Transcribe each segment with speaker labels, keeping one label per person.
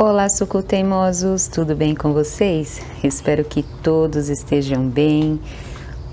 Speaker 1: Olá, sucuteimosos, tudo bem com vocês? Espero que todos estejam bem.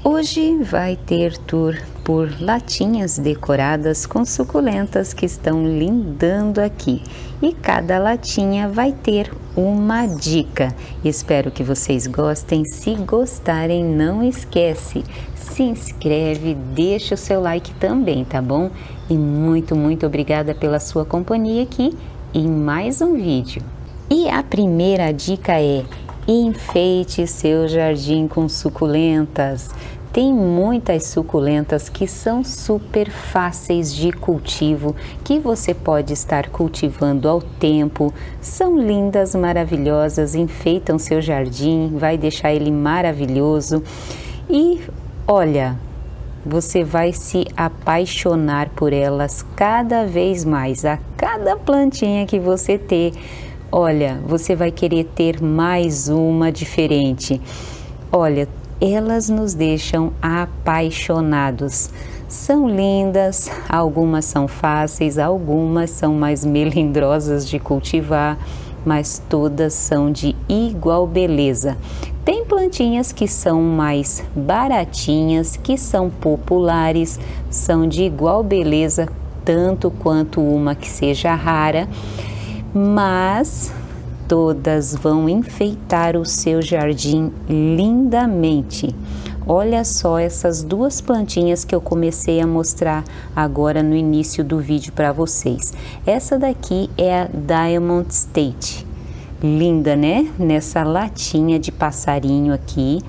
Speaker 1: Hoje vai ter tour por latinhas decoradas com suculentas que estão lindando aqui. E cada latinha vai ter uma dica. Espero que vocês gostem. Se gostarem, não esquece, se inscreve, deixa o seu like também, tá bom? E muito obrigada pela sua companhia aqui em mais um vídeo. E a primeira dica é: enfeite seu jardim com suculentas. Tem muitas suculentas que são super fáceis de cultivo, que você pode estar cultivando ao tempo. São lindas, maravilhosas, enfeitam seu jardim, vai deixar ele maravilhoso. E olha, você vai se apaixonar por elas cada vez mais. A cada plantinha que você ter, olha, você vai querer ter mais uma diferente. Olha, elas nos deixam apaixonados. São lindas, algumas são fáceis, algumas são mais melindrosas de cultivar, mas todas são de igual beleza. Tem plantinhas que são mais baratinhas, que são populares, são de igual beleza, tanto quanto uma que seja rara, mas todas vão enfeitar o seu jardim lindamente. Olha só essas duas plantinhas que eu comecei a mostrar agora no início do vídeo para vocês. Essa daqui é a Diamond State. Linda, né? Nessa latinha de passarinho aqui,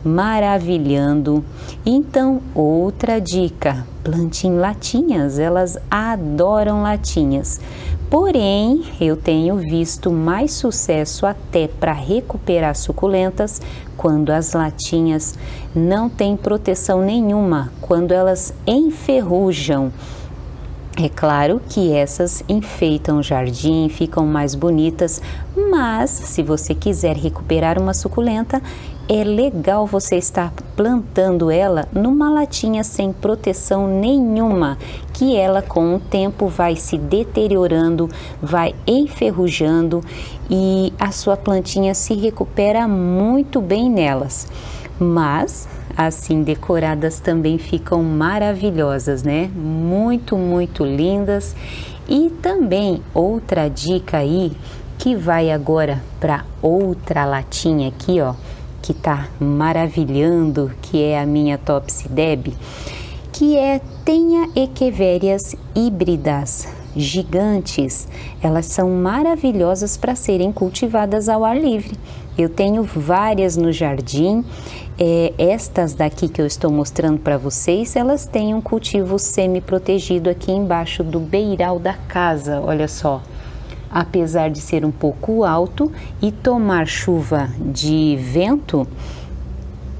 Speaker 1: maravilhando. Então, outra dica: plante em latinhas, elas adoram latinhas. Porém, eu tenho visto mais sucesso até para recuperar suculentas quando as latinhas não têm proteção nenhuma, quando elas enferrujam. É claro que essas enfeitam o jardim, ficam mais bonitas, mas se você quiser recuperar uma suculenta, é legal você estar plantando ela numa latinha sem proteção nenhuma, que ela com o tempo vai se deteriorando, vai enferrujando e a sua plantinha se recupera muito bem nelas. Mas assim decoradas também ficam maravilhosas, né? Muito lindas. E também outra dica aí, que vai agora para outra latinha aqui, ó, que tá maravilhando, que é a minha Topsy Deb, que é tenha equevérias híbridas gigantes. Elas são maravilhosas para serem cultivadas ao ar livre. Eu tenho várias no jardim. Estas daqui que eu estou mostrando para vocês, elas têm um cultivo semi-protegido aqui embaixo do beiral da casa, olha só. Apesar de ser um pouco alto e tomar chuva de vento,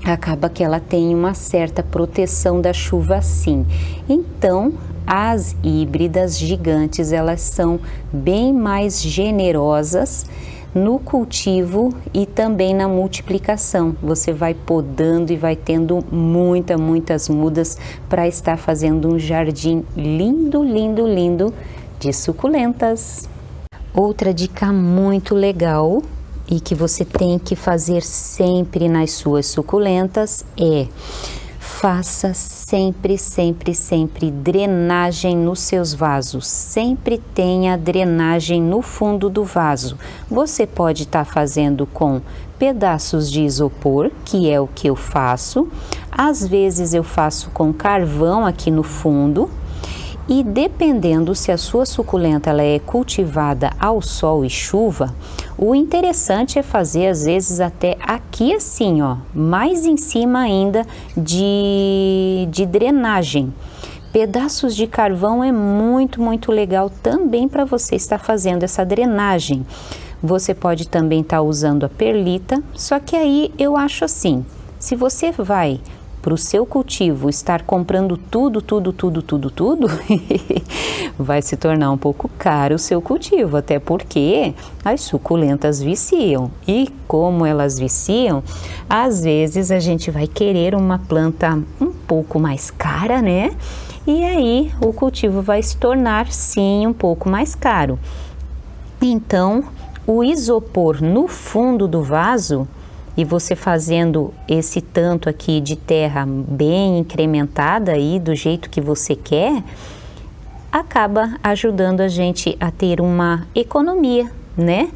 Speaker 1: acaba que ela tem uma certa proteção da chuva sim. Então, as híbridas gigantes, elas são bem mais generosas no cultivo e também na multiplicação. Você vai podando e vai tendo muitas mudas para estar fazendo um jardim lindo de suculentas. Outra dica muito legal e que você tem que fazer sempre nas suas suculentas é: faça sempre drenagem nos seus vasos. Sempre tenha drenagem no fundo do vaso. Você pode estar fazendo com pedaços de isopor, que é o que eu faço. Às vezes eu faço com carvão aqui no fundo. E dependendo se a sua suculenta ela é cultivada ao sol e chuva, o interessante é fazer às vezes até aqui assim, ó, mais em cima ainda de drenagem. Pedaços de carvão é muito legal também para você estar fazendo essa drenagem. Você pode também estar usando a perlita, só que aí eu acho assim, se você vai para o seu cultivo estar comprando tudo, vai se tornar um pouco caro o seu cultivo, até porque as suculentas viciam. E como elas viciam, às vezes a gente vai querer uma planta um pouco mais cara, né? E aí o cultivo vai se tornar sim um pouco mais caro. Então, o isopor no fundo do vaso e você fazendo esse tanto aqui de terra bem incrementada aí do jeito que você quer, acaba ajudando a gente a ter uma economia, né?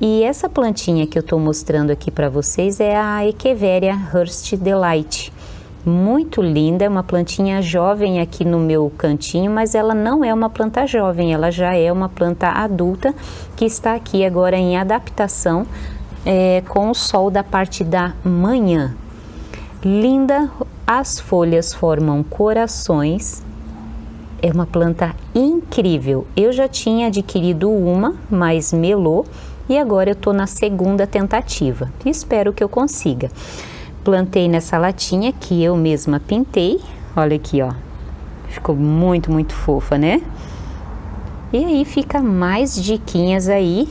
Speaker 1: E essa plantinha que eu estou mostrando aqui para vocês é a Echeveria Hearst Delight. Muito linda, é uma plantinha jovem aqui no meu cantinho, mas ela não é uma planta jovem, ela já é uma planta adulta que está aqui agora em adaptação com o sol da parte da manhã. Linda, as folhas formam corações, é uma planta incrível. Eu já tinha adquirido uma, mas melou, e agora eu estou na segunda tentativa. Espero que eu consiga. Plantei nessa latinha que eu mesma pintei. Olha aqui, ó. Ficou muito, muito fofa, né? E aí fica mais diquinhas aí,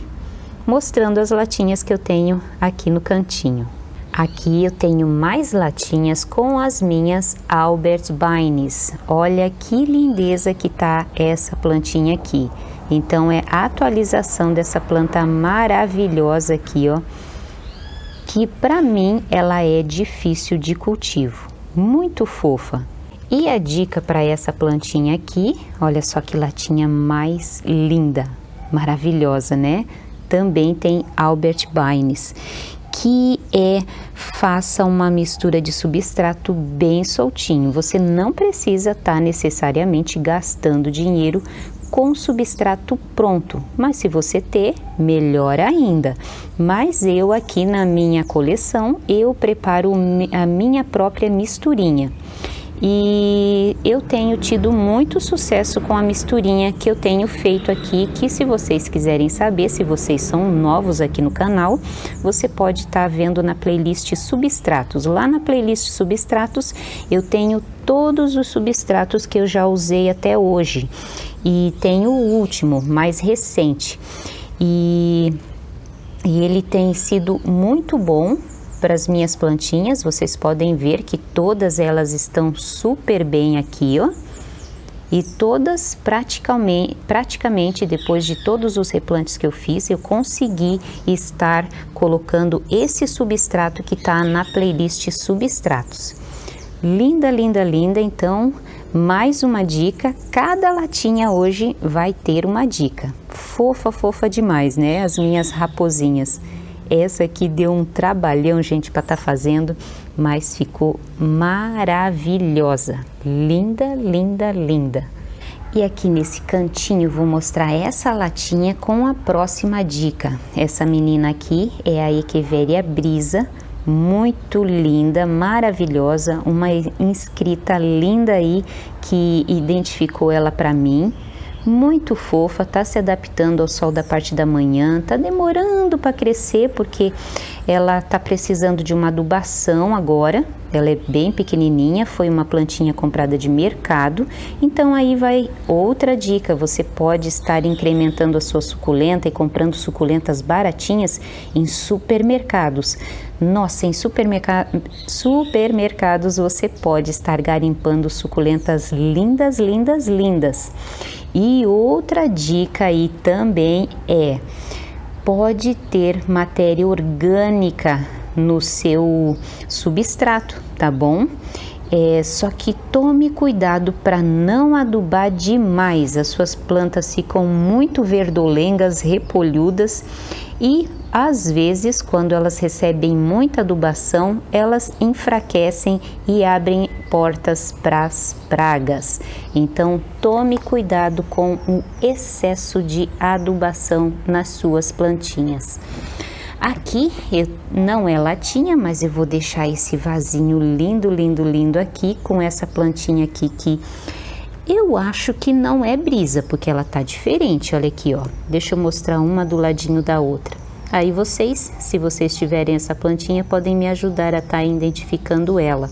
Speaker 1: mostrando as latinhas que eu tenho aqui no cantinho. Aqui eu tenho mais latinhas com as minhas Albertines. Olha que lindeza que tá essa plantinha aqui. Então é a atualização dessa planta maravilhosa aqui, ó. Que para mim ela é difícil de cultivo, muito fofa. E a dica para essa plantinha aqui, olha só que latinha mais linda, maravilhosa, né? Também tem Albertines, que faça uma mistura de substrato bem soltinho. Você não precisa estar necessariamente gastando dinheiro com substrato pronto, mas se você ter, melhor ainda. Mas eu aqui na minha coleção, eu preparo a minha própria misturinha. E eu tenho tido muito sucesso com a misturinha que eu tenho feito aqui, que se vocês quiserem saber, se vocês são novos aqui no canal, você pode estar vendo na playlist substratos. Lá na playlist substratos eu tenho todos os substratos que eu já usei até hoje. E tem o último, mais recente. E ele tem sido muito bom para as minhas plantinhas. Vocês podem ver que todas elas estão super bem aqui, ó. E todas praticamente depois de todos os replantes que eu fiz, eu consegui estar colocando esse substrato que está na playlist substratos. Linda, linda, linda. Então, mais uma dica. Cada latinha hoje vai ter uma dica. Fofa, fofa demais, né? As minhas raposinhas. Essa aqui deu um trabalhão, gente, para estar fazendo, mas ficou maravilhosa. Linda, linda, linda. E aqui nesse cantinho vou mostrar essa latinha com a próxima dica. Essa menina aqui é a Echeveria Brisa. Muito linda, maravilhosa, uma inscrita linda aí que identificou ela para mim. Muito fofa, tá se adaptando ao sol da parte da manhã, tá demorando para crescer porque ela tá precisando de uma adubação agora. Ela é bem pequenininha, foi uma plantinha comprada de mercado. Então aí vai outra dica, você pode estar incrementando a sua suculenta e comprando suculentas baratinhas em supermercados. Nossa, em supermercados você pode estar garimpando suculentas lindas, lindas, lindas. E outra dica aí também pode ter matéria orgânica no seu substrato, tá bom? Só que tome cuidado para não adubar demais, as suas plantas ficam muito verdolengas, repolhudas e às vezes quando elas recebem muita adubação, elas enfraquecem e abrem portas para as pragas. Então tome cuidado com o excesso de adubação nas suas plantinhas. Aqui não é latinha, mas eu vou deixar esse vasinho lindo, lindo, lindo aqui com essa plantinha aqui que eu acho que não é brisa, porque ela tá diferente. Olha aqui, ó. Deixa eu mostrar uma do ladinho da outra. Aí vocês, se vocês tiverem essa plantinha, podem me ajudar a estar identificando ela.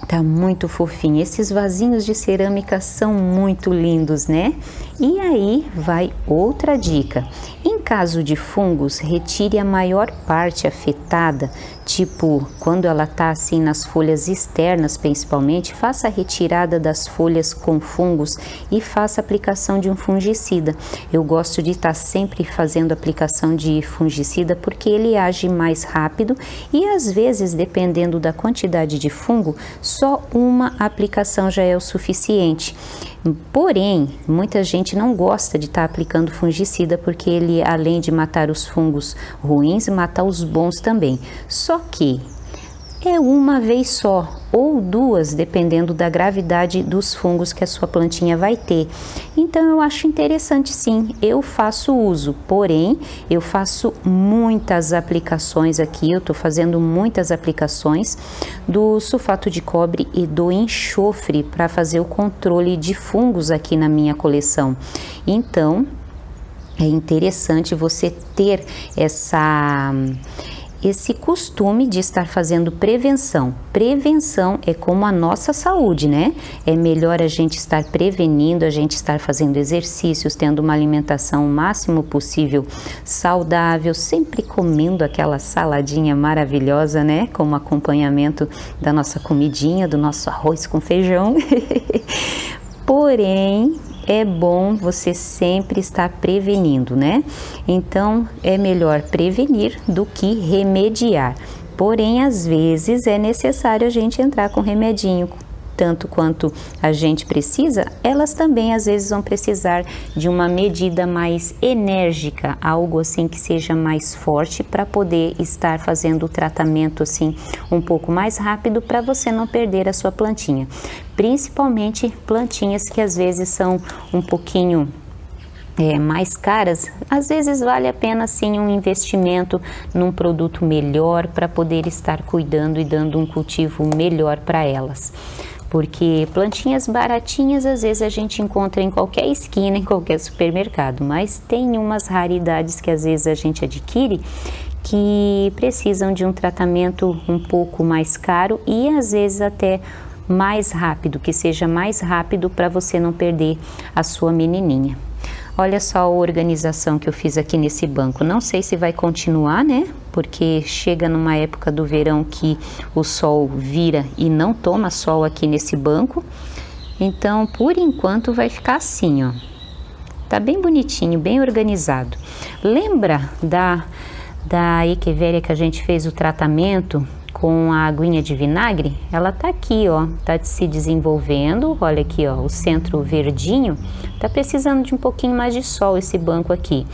Speaker 1: Tá muito fofinho. Esses vasinhos de cerâmica são muito lindos, né? E aí vai outra dica. Em caso de fungos, retire a maior parte afetada, tipo quando ela está assim nas folhas externas principalmente, faça a retirada das folhas com fungos e faça a aplicação de um fungicida. Eu gosto de estar sempre fazendo aplicação de fungicida porque ele age mais rápido e às vezes, dependendo da quantidade de fungo, só uma aplicação já é o suficiente. Porém, muita gente não gosta de estar aplicando fungicida porque ele, além de matar os fungos ruins, mata os bons também. Só que é uma vez só ou duas, dependendo da gravidade dos fungos que a sua plantinha vai ter. Então eu acho interessante sim, eu faço uso, porém eu faço muitas aplicações aqui, eu estou fazendo muitas aplicações do sulfato de cobre e do enxofre para fazer o controle de fungos aqui na minha coleção. Então é interessante você ter esse costume de estar fazendo prevenção. Prevenção é como a nossa saúde, né? É melhor a gente estar prevenindo, a gente estar fazendo exercícios, tendo uma alimentação o máximo possível saudável, sempre comendo aquela saladinha maravilhosa, né? Como acompanhamento da nossa comidinha, do nosso arroz com feijão. Porém, é bom você sempre estar prevenindo, né? Então, é melhor prevenir do que remediar. Porém, às vezes é necessário a gente entrar com remedinho, tanto quanto a gente precisa, elas também às vezes vão precisar de uma medida mais enérgica, algo assim que seja mais forte para poder estar fazendo o tratamento assim um pouco mais rápido para você não perder a sua plantinha. Principalmente plantinhas que às vezes são um pouquinho mais caras, às vezes vale a pena sim um investimento num produto melhor para poder estar cuidando e dando um cultivo melhor para elas. Porque plantinhas baratinhas às vezes a gente encontra em qualquer esquina, em qualquer supermercado, mas tem umas raridades que às vezes a gente adquire que precisam de um tratamento um pouco mais caro e às vezes até mais rápido, que seja mais rápido para você não perder a sua menininha. Olha só a organização que eu fiz aqui nesse banco. Não sei se vai continuar, né? Porque chega numa época do verão que o sol vira e não toma sol aqui nesse banco. Então, por enquanto, vai ficar assim, ó. Tá bem bonitinho, bem organizado. Lembra da Echeveria que a gente fez o tratamento com a aguinha de vinagre? Ela tá aqui, ó, tá se desenvolvendo. Olha aqui, ó, o centro verdinho. Tá precisando de um pouquinho mais de sol esse banco aqui.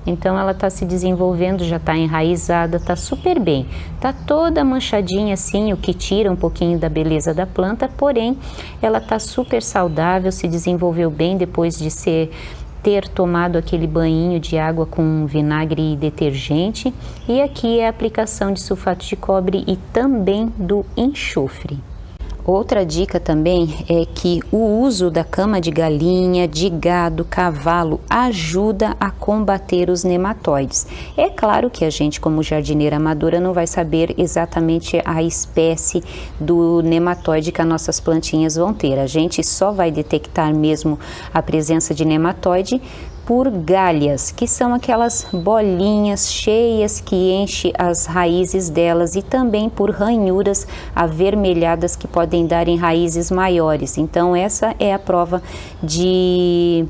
Speaker 1: Então ela tá se desenvolvendo, já tá enraizada, tá super bem. Tá toda manchadinha assim, o que tira um pouquinho da beleza da planta, porém ela tá super saudável, se desenvolveu bem depois de ter tomado aquele banhinho de água com vinagre e detergente. E aqui é a aplicação de sulfato de cobre e também do enxofre. Outra dica também é que o uso da cama de galinha, de gado, cavalo ajuda a combater os nematóides. É claro que a gente, como jardineira amadora, não vai saber exatamente a espécie do nematóide que as nossas plantinhas vão ter. A gente só vai detectar mesmo a presença de nematóide por galhas, que são aquelas bolinhas cheias que enchem as raízes delas, e também por ranhuras avermelhadas que podem dar em raízes maiores. Então essa é a prova de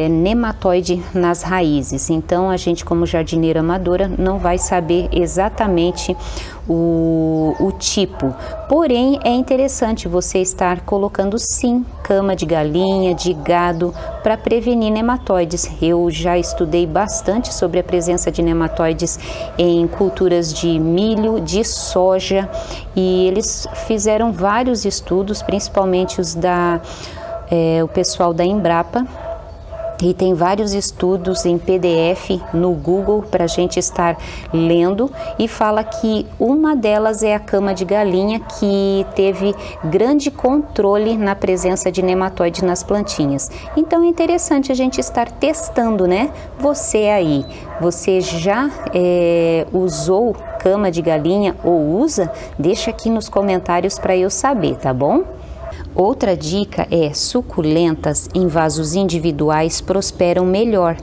Speaker 1: nematóide nas raízes. Então a gente, como jardineira amadora, não vai saber exatamente o tipo, porém é interessante você estar colocando sim cama de galinha, de gado, para prevenir nematóides. Eu já estudei bastante sobre a presença de nematóides em culturas de milho, de soja, e eles fizeram vários estudos, principalmente o pessoal da Embrapa. E tem vários estudos em PDF no Google para a gente estar lendo, e fala que uma delas é a cama de galinha, que teve grande controle na presença de nematóide nas plantinhas. Então é interessante a gente estar testando, né? Você aí, você já usou cama de galinha ou usa? Deixa aqui nos comentários para eu saber, tá bom? Outra dica é: suculentas em vasos individuais prosperam melhor.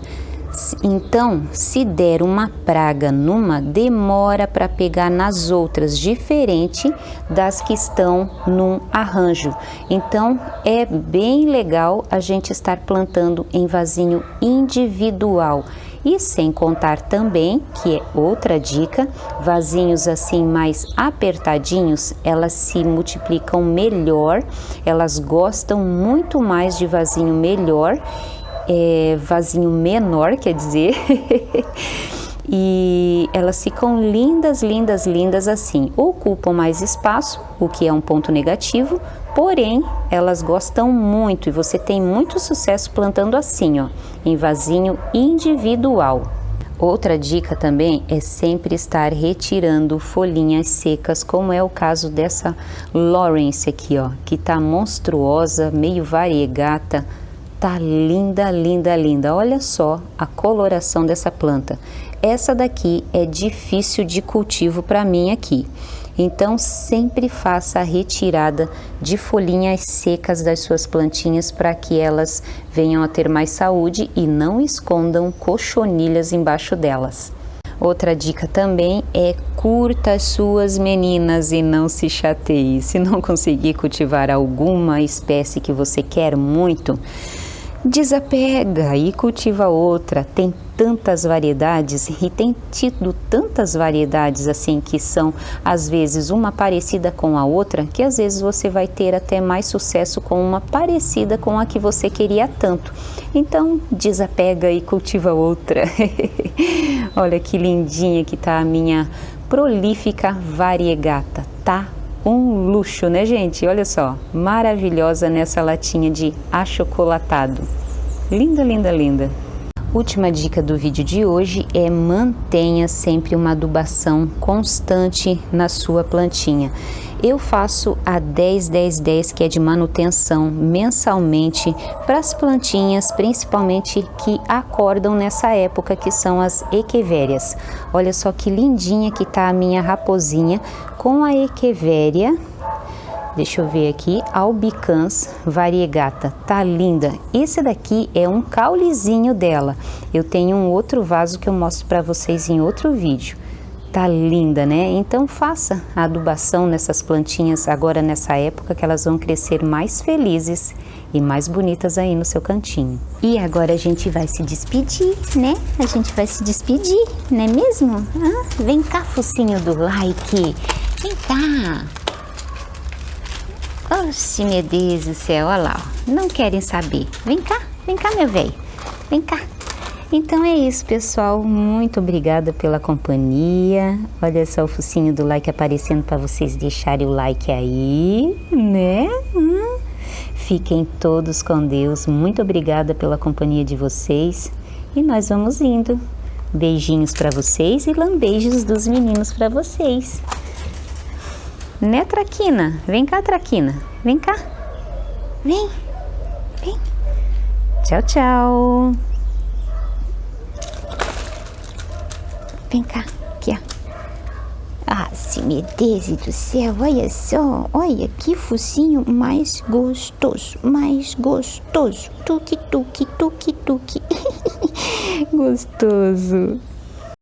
Speaker 1: Então, se der uma praga numa, demora para pegar nas outras, diferente das que estão num arranjo. Então, é bem legal a gente estar plantando em vasinho individual. E sem contar também, que é outra dica, vasinhos assim mais apertadinhos, elas se multiplicam melhor, elas gostam muito mais de vasinho melhor, vasinho menor, quer dizer, e elas ficam lindas, lindas, lindas assim. Ocupam mais espaço, o que é um ponto negativo, porém elas gostam muito e você tem muito sucesso plantando assim, ó, em vasinho individual. Outra dica também é sempre estar retirando folhinhas secas, como é o caso dessa Lawrence aqui, ó, que tá monstruosa, meio variegata. Tá linda, linda, linda. Olha só a coloração dessa planta. Essa daqui é difícil de cultivo para mim aqui. Então, sempre faça a retirada de folhinhas secas das suas plantinhas para que elas venham a ter mais saúde e não escondam cochonilhas embaixo delas. Outra dica também é curta as suas meninas e não se chateie. Se não conseguir cultivar alguma espécie que você quer muito, desapega e cultiva outra. Tem tantas variedades e tem tido tantas variedades assim que são às vezes uma parecida com a outra, que às vezes você vai ter até mais sucesso com uma parecida com a que você queria tanto. Então desapega e cultiva outra. Olha que lindinha que tá a minha prolífica variegata, tá? Um luxo, né, gente? Olha só, maravilhosa nessa latinha de achocolatado. Linda, linda, linda. Última dica do vídeo de hoje é mantenha sempre uma adubação constante na sua plantinha. Eu faço a 10-10-10, que é de manutenção mensalmente para as plantinhas, principalmente que acordam nessa época, que são as equivérias. Olha só que lindinha que tá a minha raposinha com a equivéria. Deixa eu ver aqui, albicans variegata, tá linda. Esse daqui é um caulezinho dela. Eu tenho um outro vaso que eu mostro para vocês em outro vídeo. Tá linda, né? Então faça a adubação nessas plantinhas agora nessa época, que elas vão crescer mais felizes e mais bonitas aí no seu cantinho.
Speaker 2: E agora a gente vai se despedir, né? A gente vai se despedir, não é mesmo? Vem cá, focinho do like. Vem cá. Oxe, meu Deus do céu, olha lá, ó. Não querem saber. Vem cá, meu velho. Vem cá. Então é isso, pessoal. Muito obrigada pela companhia. Olha só o focinho do like aparecendo para vocês deixarem o like aí, né? Fiquem todos com Deus. Muito obrigada pela companhia de vocês. E nós vamos indo. Beijinhos para vocês e lambejos dos meninos para vocês. Né, Traquina? Vem cá, Traquina. Vem cá. Vem. Vem. Tchau, tchau. Vem cá. Aqui, ó. Ah, meu Deus do céu, olha só. Olha que focinho mais gostoso. Mais gostoso. Tuque, tuque, tuque, tuque. Gostoso.